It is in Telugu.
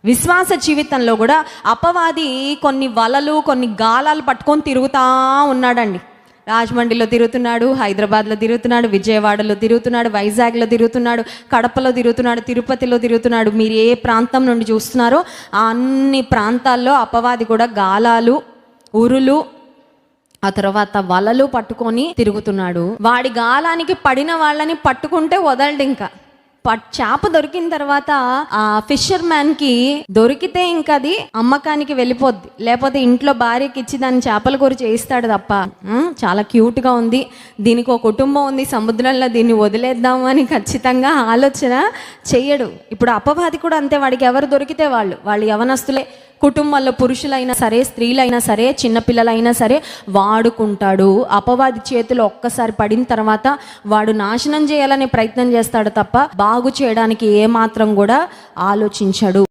విశ్వాస జీవితంలో కూడా అపవాది కొన్ని వలలు, కొన్ని గాలాలు పట్టుకొని తిరుగుతూ ఉన్నాడండి. రాజమండ్రిలో తిరుగుతున్నాడు, హైదరాబాద్లో తిరుగుతున్నాడు, విజయవాడలో తిరుగుతున్నాడు, వైజాగ్లో తిరుగుతున్నాడు, కడపలో తిరుగుతున్నాడు, తిరుపతిలో తిరుగుతున్నాడు. మీరు ఏ ప్రాంతం నుండి చూస్తున్నారో ఆ అన్ని ప్రాంతాల్లో అపవాది కూడా గాలాలు, ఉరులు, ఆ తర్వాత వలలు పట్టుకొని తిరుగుతున్నాడు. వాడి గాలానికి పడిన వాళ్ళని పట్టుకుంటే వదలడు. ఇంకా చేప దొరికిన తర్వాత ఆ ఫిషర్ మ్యాన్ కి దొరికితే ఇంకా అది అమ్మకానికి వెళ్ళిపోద్ది, లేకపోతే ఇంట్లో భార్యకి ఇచ్చి దాన్ని చేపల కూర చేయిస్తాడు తప్ప చాలా క్యూట్ గా ఉంది, దీనికి ఒక కుటుంబం ఉంది, సముద్రంలో దీన్ని వదిలేద్దాము అని ఖచ్చితంగా ఆలోచన చెయ్యడు. ఇప్పుడు అపవాది కూడా అంతే. వాడికి ఎవరు దొరికితే వాళ్ళు యవనస్తులే, కుటుంబంలో పురుషులైనా సరే, స్త్రీలైనా సరే, చిన్నపిల్లలైనా సరే వాడుకుంటాడు. అపవాది చేతిలో ఒక్కసారి పడిన తర్వాత వాడు నాశనం చేయాలనే ప్రయత్నం చేస్తాడు తప్ప బాగు చేయడానికి ఏమాత్రం కూడా ఆలోచించడు.